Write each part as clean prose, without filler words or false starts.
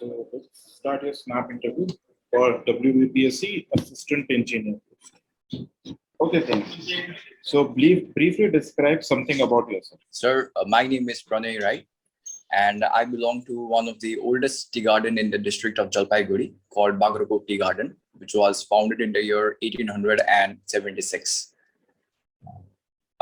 So let's start your snap interview for WBPSC Assistant Engineer. Okay, thank you. So briefly describe something about yourself. Sir, my name is Pranay Rai, and I belong to one of the oldest tea garden in the district of Jalpaiguri called Bagrapur Tea Garden, which was founded in the year 1876.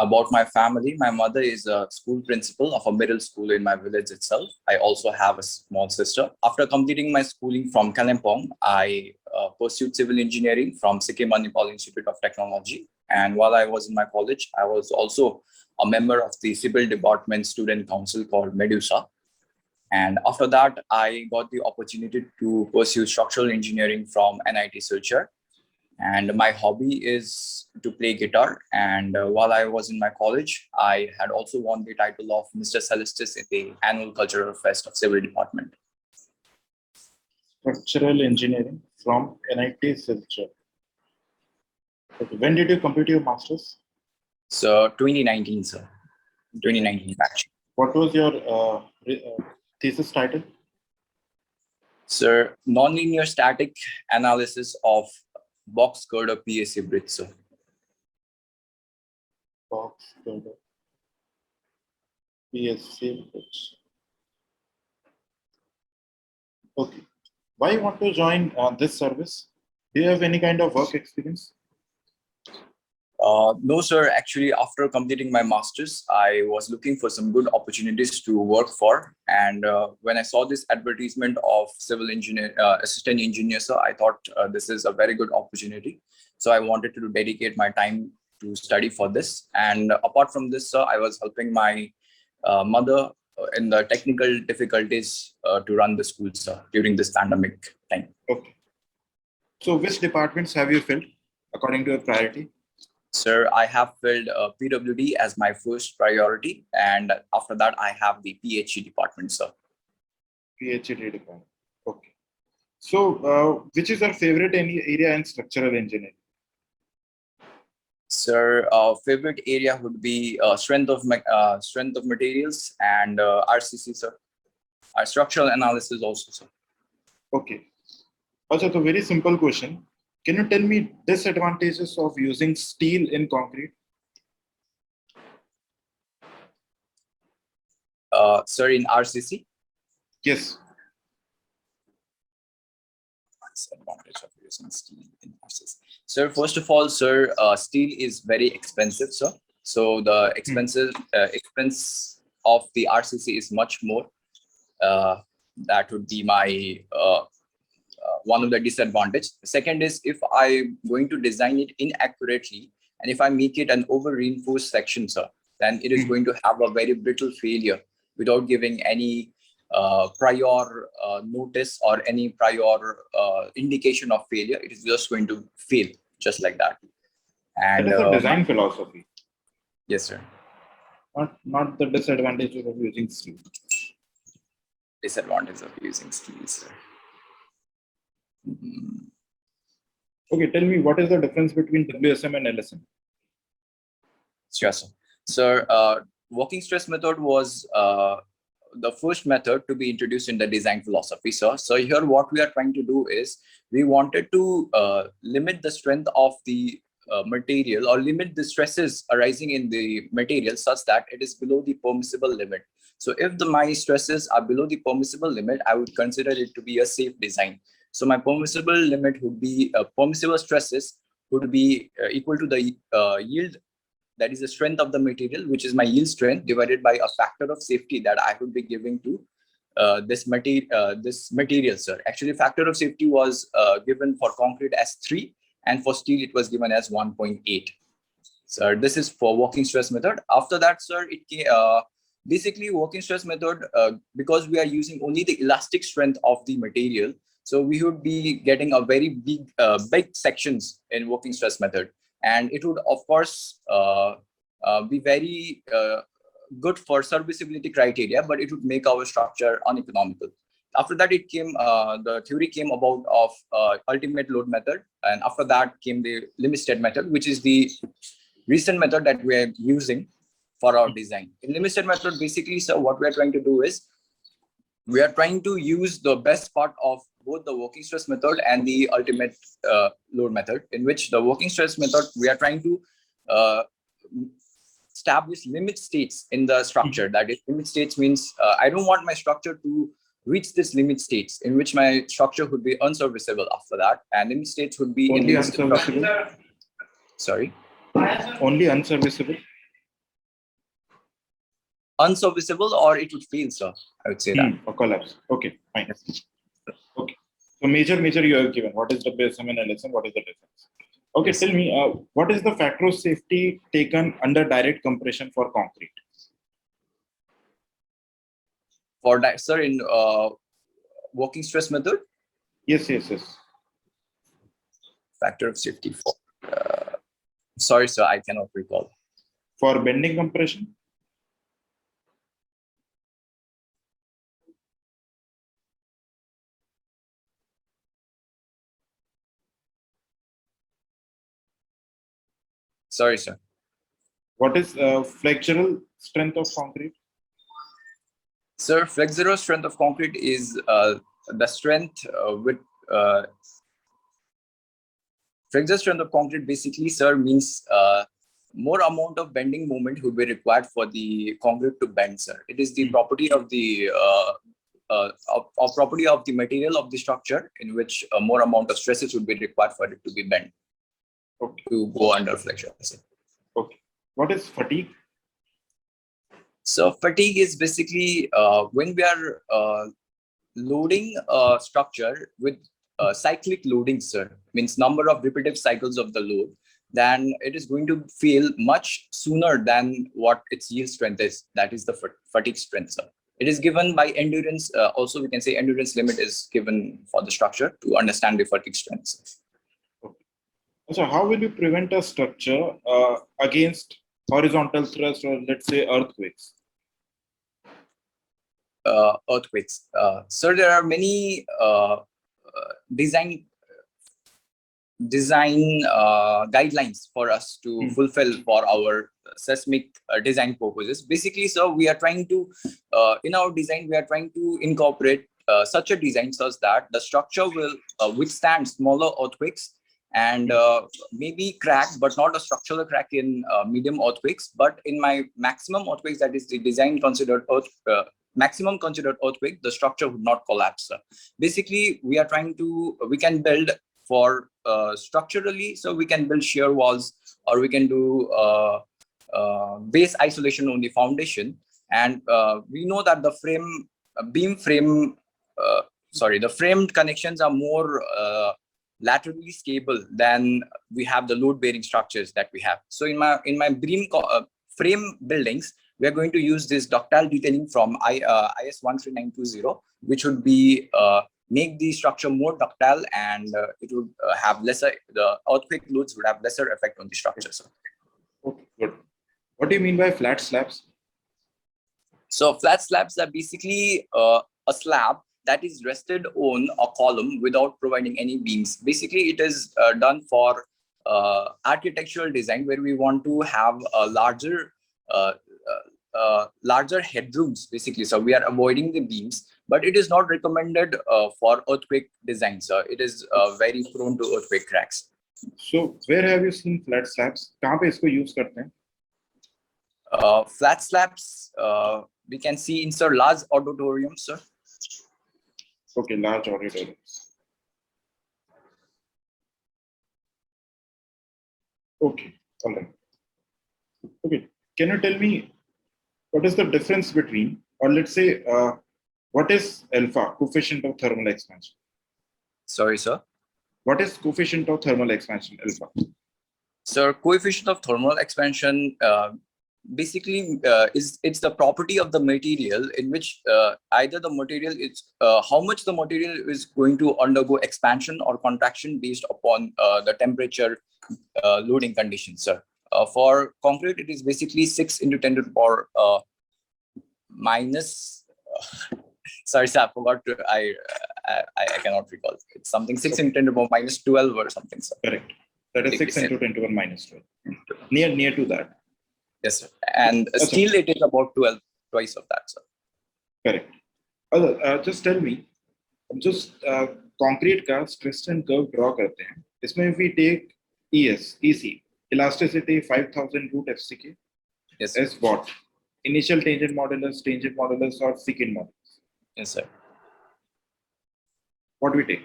About my family, my mother is a school principal of a middle school in my village itself. I also have a small sister. After completing my schooling from Kalimpong, I pursued civil engineering from Sikkim Manipal Institute of Technology. And while I was in my college, I was also a member of the civil department student council called Medusa. And after that, I got the opportunity to pursue structural engineering from NITIE Silchar. And my hobby is to play guitar. And while I was in my college, I had also won the title of Mr. Celestis in the annual cultural fest of civil department. Structural engineering from NITIE Silchar. Okay. When did you complete your master's? So 2019, sir. 2019 batch. What was your thesis title? Sir, nonlinear static analysis of box girder PSU bridge, sir. Box girder PSU bridge. Okay. Why you want to join this service? Do you have any kind of work experience? No, sir. Actually, after completing my master's, I was looking for some good opportunities to work for. And when I saw this advertisement of civil engineer, assistant engineer, sir, I thought this is a very good opportunity. So I wanted to dedicate my time to study for this. And apart from this, sir, I was helping my mother in the technical difficulties to run the school, sir, during this pandemic time. Okay. So which departments have you filled according to your priority? Sir, I have filled PWD as my first priority, and after that, I have the PhD department, sir. PhD department. Okay. So, which is your favorite area in structural engineering? Sir, favorite area would be strength of materials and RCC, sir. Structural analysis also, sir. Okay. Also, a very simple question. Can you tell me disadvantages of using steel in concrete? Sir, in RCC? Yes. Disadvantage of using steel in RCC. Sir, first of all, sir, steel is very expensive, sir. So the expense of the RCC is much more. That would be my one of the disadvantage. The second is if I'm going to design it inaccurately, and if I make it an over reinforced section, sir, then it is going to have a very brittle failure without giving any prior notice or any prior indication of failure. It is just going to fail just like that. And that is a design philosophy. Yes, sir. Not the disadvantages of using steel. Disadvantage of using steel, sir. Okay, tell me what is the difference between WSM and LSM? Sure, sir. Sir, working stress method was the first method to be introduced in the design philosophy, sir. So here what we are trying to do is we wanted to limit the strength of the material or limit the stresses arising in the material such that it is below the permissible limit. So if my stresses are below the permissible limit, I would consider it to be a safe design. So my permissible limit would be permissible stresses would be equal to the yield, that is the strength of the material, which is my yield strength divided by a factor of safety that I would be giving to this material, sir. Actually, factor of safety was given for concrete as 3, and for steel it was given as 1.8. So this is for working stress method. After that, sir, basically working stress method, because we are using only the elastic strength of the material, so we would be getting a very big sections in working stress method, and it would of course be very good for serviceability criteria, but it would make our structure uneconomical. After that, it came the theory came about of ultimate load method, and after that came the limit state method, which is the recent method that we are using for our design. In limit state method, basically, so what we are trying to do is we are trying to use the best part of both the working stress method and the ultimate load method, in which the working stress method, we are trying to establish limit states in the structure. That is, limit states means I don't want my structure to reach this limit states, in which my structure would be unserviceable after that, and limit states would be only in unserviceable. Sorry, only unserviceable. Unserviceable, or it would fail, sir. I would say that. Or collapse. Okay, fine. Okay. So major you have given. What is the BSM and LSM? What is the difference? Okay, Yes. tell me, what is the factor of safety taken under direct compression for concrete? For that, sir, in working stress method? Yes. Factor of safety for. Sorry, sir, I cannot recall. For bending compression? Sorry, sir. What is flexural strength of concrete? Sir, flexural strength of concrete is the strength with flexural strength of concrete basically, sir, means more amount of bending moment would be required for the concrete to bend, sir. It is the property of the property of the material of the structure, in which more amount of stresses would be required for it to be bent. Okay. To go under flexion. Okay. What is fatigue? So fatigue is basically when we are loading a structure with cyclic loading, sir, means number of repetitive cycles of the load, then it is going to fail much sooner than what its yield strength is. That is the fatigue strength, sir. It is given by endurance. Also, we can say endurance limit is given for the structure to understand the fatigue strength, sir. So how will you prevent a structure against horizontal thrust, or let's say earthquakes? Earthquakes. Sir, there are many design guidelines for us to fulfill for our seismic design purposes. Basically, sir, we are trying to, in our design, we are trying to incorporate such a design such that the structure will withstand smaller earthquakes and maybe crack, but not a structural crack in medium earthquakes. But in my maximum earthquakes, that is the design considered maximum considered earthquake, the structure would not collapse. Basically, we are trying to, we can build for structurally, so we can build shear walls, or we can do base isolation on the foundation. And we know that the the framed connections are more laterally stable than we have the load bearing structures that we have. So in my frame buildings, we are going to use this ductile detailing from IS 13920, which would be make the structure more ductile, and it would have lesser, the earthquake loads would have lesser effect on the structure. So. Okay, good. What do you mean by flat slabs? So flat slabs are basically a slab that is rested on a column without providing any beams. Basically, it is done for architectural design, where we want to have a larger headrooms, basically. So we are avoiding the beams, but it is not recommended for earthquake design. So it is very prone to earthquake cracks. So where have you seen flat slabs? कहाँ पे इसको use करते हैं? Flat slabs we can see in large auditoriums, sir. Okay, large auditoriums. Okay, all right. Okay, can you tell me what is the difference between, or let's say, what is alpha, coefficient of thermal expansion? Sorry, sir. What is coefficient of thermal expansion, alpha? So coefficient of thermal expansion basically it's the property of the material, in which either the material is how much the material is going to undergo expansion or contraction based upon the temperature loading conditions, sir. For concrete, it is basically 6 into 10 to the power minus. Sorry, sir, I forgot to. I cannot recall. It's something 6 into 10 to the power minus 12 or something, sir. Correct. That is 6 into 10 to the power minus 12. Near to that. Yes, sir. And steel, it is about 12, twice of that, sir. Correct. Just tell me, हम just concrete का stress and curve draw करते हैं. इसमें if we take EC, elasticity 5000 root FCK Yes, sir. as what? Initial tangent modulus, or secant modulus. Yes, sir. What do we take?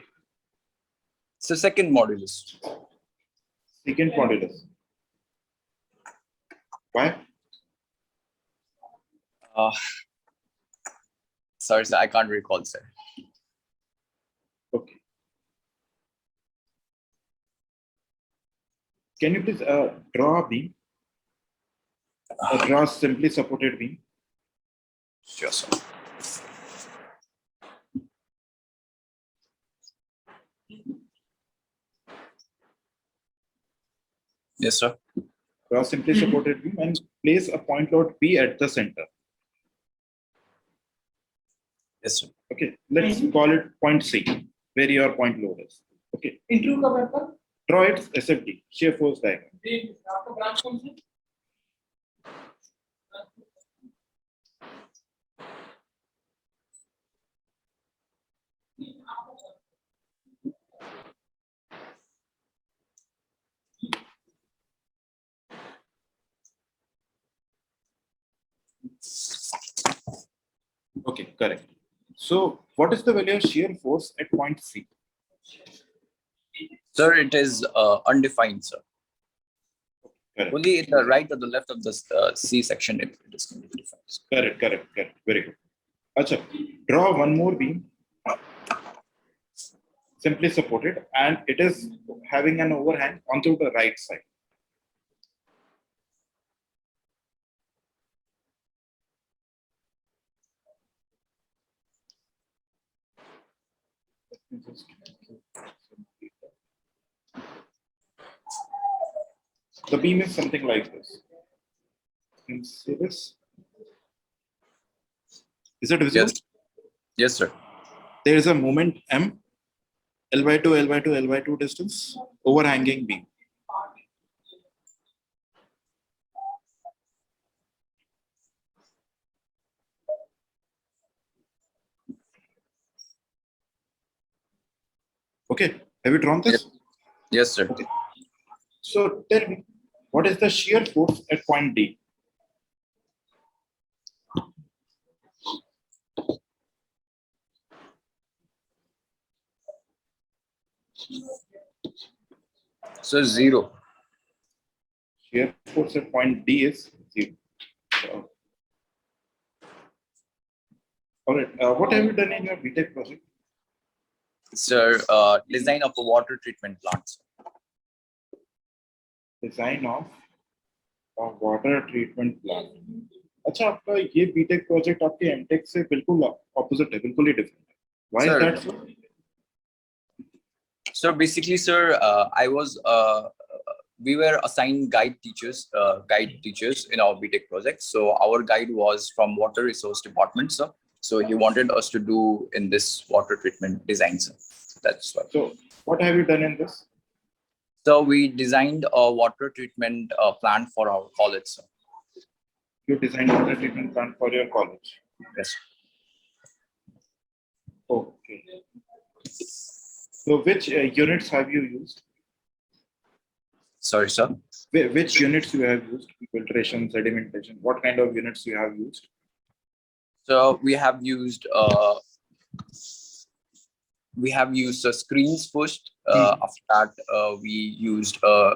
So second modulus. Secant modulus. Why? Sorry, sir, I can't recall, sir. Okay. Can you please draw a beam? Draw a simply supported beam. Sure, sir. Yes, sir. Draw a simply supported beam and place a point load P at the center. Yes, sir. Okay, let's call it point C, where your point load is. Okay. Draw its SFD, shear force diagram. Okay, correct. So, what is the value of shear force at point C? Sir, it is undefined, sir. Correct. Only at the right or the left of the C section it is going to be defined. Correct. Very good. Acha, draw one more beam, simply supported, and it is having an overhang onto the right side. The beam is something like this. Can you see this? Is it visible? Yes. Yes, sir. There is a moment M, L by 2 distance, overhanging beam. Okay, have you drawn this? Yes, sir. Okay. So tell me, what is the shear force at point D? So 0. Shear force at point D is 0. So, all right. What have you done in your B.Tech project? Sir, design of a water treatment plant. Design of a water treatment plant. अच्छा आपका ये B.Tech project आपके M.Tech से बिल्कुल opposite है, बिल्कुल ही different है. Why Sir, is that so? So basically, sir, we were assigned guide teachers in our B.Tech project. So our guide was from water resource department, sir. So he wanted us to do in this water treatment design, sir. That's why. So what have you done in this? So we designed a water treatment plant for our college, sir. You designed a water treatment plant for your college. Yes. Okay. So which units have you used? Sorry, sir. Which units you have used? Filtration, sedimentation. What kind of units you have used? So we have used screens first. After that, we used a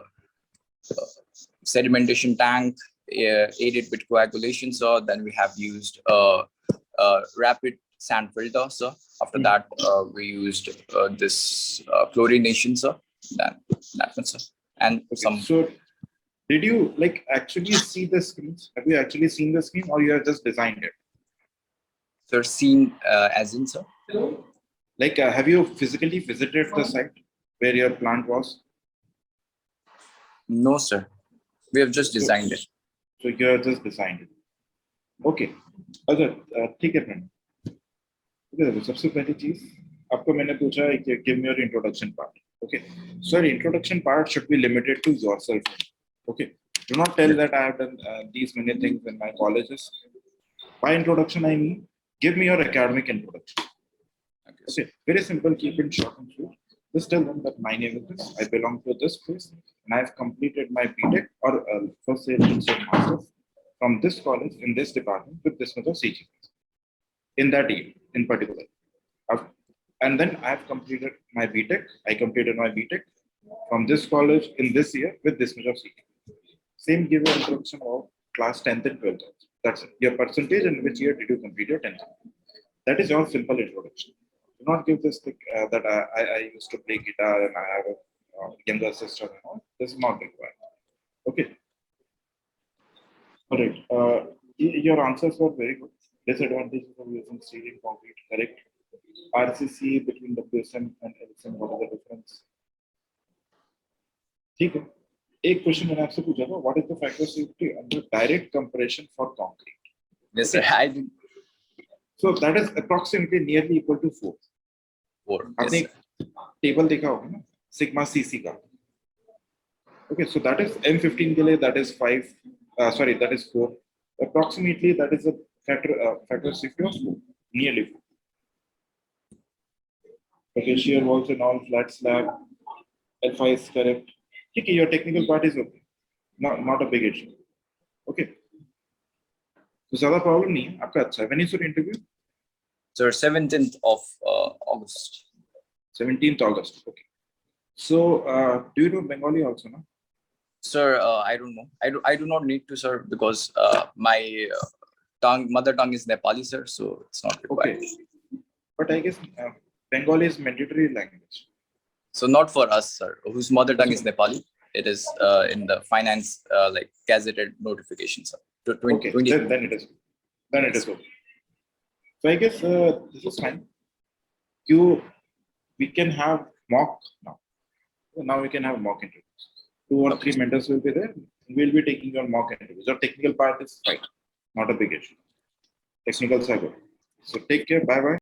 sedimentation tank aided with coagulation, sir. Then we have used a rapid sand filter, sir. After that, we used this chlorination, sir. That one, sir. And some. So, did you like actually see the screens? Have you actually seen the screen, or you have just designed it? Sir, seen as in, sir. Like, have you physically visited the site where your plant was? No, sir. We have just designed it. So you have just designed it. Okay. अगर ठीक है friend. Okay, सबसे पहली चीज आपको मैंने पूछा है कि give me your introduction part. Okay. So your introduction part should be limited to yourself. Okay. Do not tell that I have done these many things in my colleges. By introduction, I mean give me your academic introduction. Okay. Okay, very simple, keep it short and sweet. Just tell them that my name is this, I belong to this place, and I've completed my B.Tech or first year master's from this college in this department with this much of CGPA in that year in particular. And then I've completed my B.Tech. I completed my B.Tech from this college in this year with this much of CGPA. Same give you introduction of class 10th and 12th. That's it. Your percentage and which year did you complete your 10th. That is your simple introduction. Do not give this thing that I used to play guitar and I have a younger sister and all. This is not required. Okay. All right. Your answers were very good. Disadvantages of using steel in concrete, correct. RCC between WSM and LSM, what is the difference? ठीक है. एक question मैंने आपसे पूछा था, what is the factor of safety under direct compression for concrete? Yes, sir. I did. So that is approximately nearly equal to 4. 4. आपने table देखा होगा ना, sigma cc का. Okay, so that is M15 के लिए that is 5. Sorry, that is 4. Approximately that is a factor of safety of 4, nearly 4. Okay, shear walls and all, flat slab, Alpha is correct. Okay, your technical part is okay. Not a big issue. Okay. So ज़्यादा problem नहीं है, आपका अच्छा है. When is your interview? Sir, 17th of August. 17th August. Okay. So do you know Bengali also, no? Sir, I don't know. I do not need to, sir, because my mother tongue is Nepali, sir, so it's not required. Okay. But I guess Bengali is mandatory language. So not for us, sir, whose mother tongue is Nepali. It is in the finance like gazetted notification, sir. Okay, then it is. Then it is okay. So I guess this is fine. We can have mock now. So now we can have mock interviews. 2 or 3 mentors will be there. We'll be taking your mock interviews. Your technical part is fine. Not a big issue. Technicals are good. So take care. Bye bye.